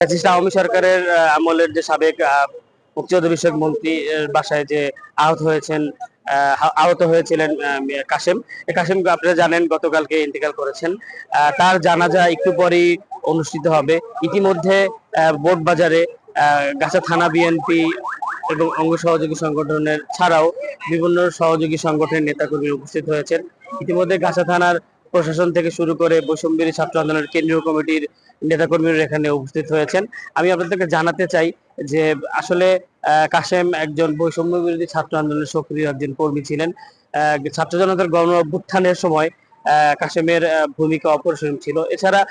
Fascist Awami সরকারের আমলের যে সাবেক মুক্তিযোদ্ধা বিষয়ক মন্ত্রী বাসায় যে আহত হয়েছেন আহত হয়েছিলেন কাশেম। কাশেম আপনারা জানেন গতকালকে ইন্তেকাল করেছেন। তার জানাজা একটু পরেই অনুষ্ঠিত হবে। ইতিমধ্যে বোট বাজারে গাছা থানা বিএনপি এবং অঙ্গ সহযোগী সংগঠনের ছাড়াও বিভিন্ন সহযোগী সংগঠনের নেতাকর্মী উপস্থিত হয়েছেন। ইতিমধ্যে গাছা থানার প্রশাসন থেকে শুরু করে বৈষম্যবিরোধী ছাত্র আন্দোলনের কেন্দ্রীয় কমিটির নেতাকর্মীরা এখানে উপস্থিত হয়েছেন। আমি আপনাদেরকে জানাতে চাই যে আসলে কাশেম একজন বৈষম্য বিরোধী ছাত্র আন্দোলনের সক্রিয় একজন কর্মী ছিলেন। ছাত্র জনতার গণ অভ্যুত্থানের সময় কাশেমের ভূমিকা অপরিসীম ছিল। এছাড়া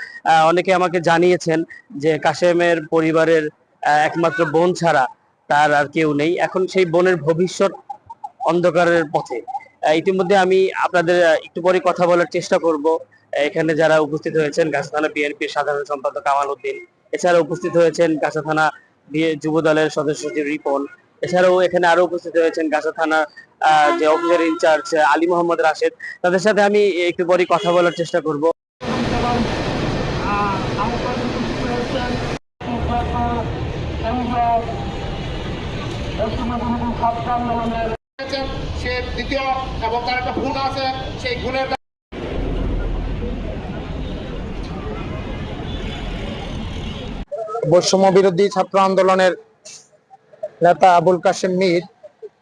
অনেকে আমাকে জানিয়েছেন যে কাশেমের পরিবারের একমাত্র বোন ছাড়া তার আর কেউ নেই। এখন সেই বোনের ভবিষ্যৎ অন্ধকারের পথে। ইতিমধ্যে আমি আপনাদের একটু পরে কথা বলার চেষ্টা করব। এখানে যারা উপস্থিত হয়েছেন, গাছা থানা বিএনপির সাধারণ সম্পাদক কামাল উদ্দিন, এছাড়া উপস্থিত হয়েছেন গাছা থানা যুব দলের সদস্য সচিব রিপন, এছাড়াও এখানে আরো উপস্থিত হয়েছেন গাছা থানা যে অফিসার ইনচার্জ আলী মোহাম্মদ রাশেদ। তাদের সাথে আমি একটু পরে কথা বলার চেষ্টা করব। সে দ্বিতীয় এবং তার একটা গুণ আছে, সেই গুণের বৈষম্য বিরোধী ছাত্র আন্দোলনের নেতা আবুল কাশেম মীর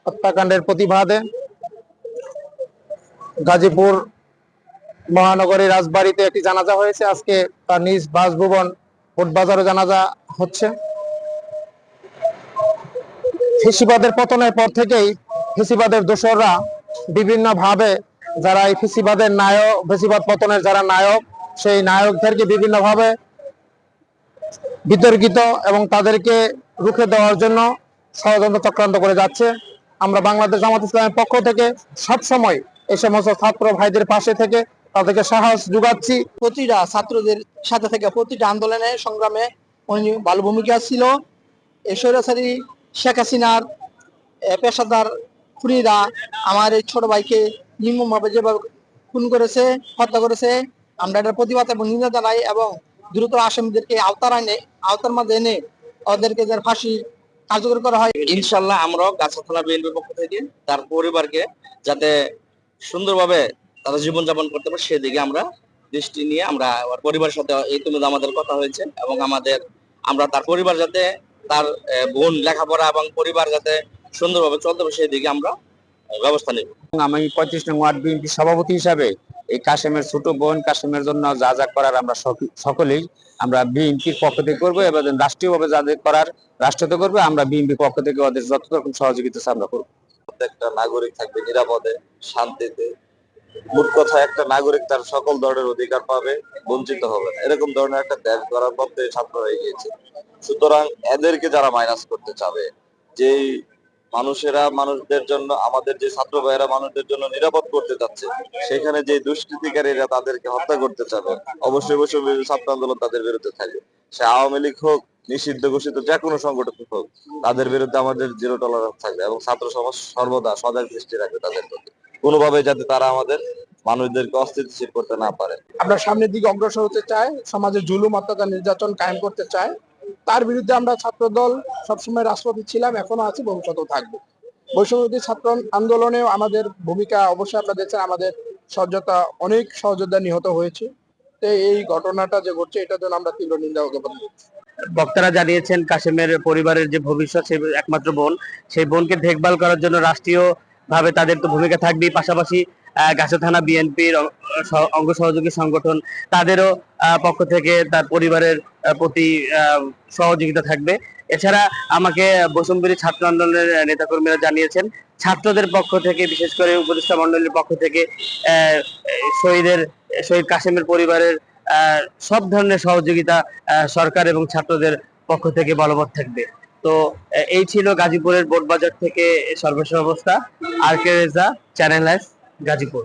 হত্যাকাণ্ডের প্রতিবাদে গাজীপুর মহানগরীর রাজবাড়িতে একটি জানাজা হয়েছে। আজকে তার নিজ বাসভবন কোটবাজারও জানাজা হচ্ছে। ফেসিবাদের পতনের পর থেকেই ফেসিবাদের দোসররা বিভিন্ন ভাবে যারা এই ফেসিবাদের নায়ক, ফেসিবাদ পতনের যারা নায়ক, সেই নায়কদেরকে বিভিন্ন ভাবে বিতর্কিত এবং তাদেরকে রুখে দেওয়ার জন্য ষড়যন্ত্র চক্রান্ত করে যাচ্ছে। আমরা বাংলাদেশ জামাত ইসলামের পক্ষ থেকে সবসময় এই সমস্ত ছাত্র ভাইদের পাশে থেকে তাদেরকে সাহস যোগাচ্ছি। প্রতিটা ছাত্রদের সাথে থেকে প্রতিটা আন্দোলনে সংগ্রামে উনি ভালো ভূমিকা ছিল। এই স্বৈরাচারী শেখ হাসিনার পেশাদার খুনিরা আমার এই ছোট ভাইকে নির্মমভাবে যেভাবে খুন করেছে, হত্যা করেছে, আমরা এটার প্রতিবাদ এবং নিন্দা জানাই এবং দ্রুত আসামিদেরকে আওতার মাঝে এনে ওদেরকে যার ফাঁসি কার্যকর করা হয়। ইনশাল্লাহ আমরাও গাছা থানা বিএনপির পক্ষ থেকে তার পরিবারকে যাতে সুন্দরভাবে তারা জীবনযাপন করতে পারে সেদিকে আমরা দৃষ্টি নিয়ে আমরা পরিবারের সাথে ইতিমধ্যে আমাদের কথা হয়েছে এবং আমরা তার পরিবার যাতে তার বোন লেখাপড়া এবং পরিবার যাতে সুন্দরভাবে চলতে পারে সেই দিকে আমরা ব্যবস্থা নেব। আমি 35 নং ওয়ার্ড বিএনপি সভাপতি হিসাবে এই কাশেমের ছোট বোন কাশেমের জন্য যা যা করার আমরা সকলেই আমরা বিএনপির পক্ষ থেকে করবো এবং রাষ্ট্রীয়ভাবে যাদের করার রাষ্ট্রতে করবে, আমরা বিএনপির পক্ষ থেকে ওদের যত রকম সহযোগিতা আমরা করবো। একটা নাগরিক থাকবে নিরাপদে, শান্তিতে। মোট কথা একটা নাগরিক তার সকল ধরনের অধিকার পাবে, বঞ্চিত হবে না, এরকম ধরনের একটা দেশ গড়ার পথে ছাত্ররা এগিয়েছে। সুতরাং এদেরকে যারা মাইনাস করতে চাবে, যেই মানুষেরা মানুষদের জন্য, আমাদের যে ছাত্র ভাইয়েরা মানুষদের জন্য নিরাপদ করতে চাচ্ছে, সেখানে যে দুষ্কৃতিকারীরা তাদেরকে হত্যা করতে চাবে, অবশ্যই ছাত্র আন্দোলন তাদের বিরুদ্ধে থাকবে। সে আওয়ামী লীগ হোক, নিষিদ্ধ ঘোষিত যে কোনো সংগঠন হোক, তাদের বিরুদ্ধে আমাদের জিরো টলারেন্স থাকবে এবং ছাত্র সমাজ সর্বদা সজাগ দৃষ্টি রাখবে তাদের প্রতি, কোনোভাবে যাতে তারা আমাদের মানুষদেরকে অস্থিতিশীল করতে না পারে। আমরা সামনের দিকে অগ্রসর হতে চাই, সমাজে জুলুম, অত্যাচার, নির্যাতন কায়েম করতে চাই। তার বিরুদ্ধে আমরা ছাত্র দল সবসময় রাজপথে ছিলাম, এখনো আছি, ভবিষ্যতেও থাকবো। বৈষম্যবিরোধী ছাত্র আন্দোলনেও আমাদের ভূমিকা অবশ্যই আপনারা দেখছেন। আমাদের সহযোদ্ধা, অনেক সহযোদ্ধা নিহত হয়েছে। তো এই ঘটনাটা যে ঘটছে, এটার জন্য আমরা তীব্র নিন্দা জ্ঞাপন করছি। বক্তারা জানিয়েছেন কাশেমের পরিবারের যে ভবিষ্যৎ, সেই একমাত্র বোন, সেই বোনকে দেখভাল করার জন্য রাষ্ট্রীয় ভাবে তাদের তো ভূমিকা থাকবেই, পাশাপাশি গাছা থানা বিএনপির অঙ্গ সহযোগী সংগঠন তাদেরও পক্ষ থেকে তার পরিবারের প্রতি সহযোগিতা থাকবে। এছাড়া আমাকে বৈষম্যবিরোধী ছাত্র আন্দোলনের নেতাকর্মীরা জানিয়েছেন ছাত্রদের পক্ষ থেকে, বিশেষ করে উপদেষ্টা মন্ডলীর পক্ষ থেকে শহীদ কাশেমের পরিবারের সব ধরনের সহযোগিতা সরকার এবং ছাত্রদের পক্ষ থেকে বলবৎ থাকবে। তো এই ছিল গাজীপুরের বোটবাজার থেকে সর্বশেষ অবস্থা। আর কে রেজা, চ্যানেল লাইভ, গাজীপুর।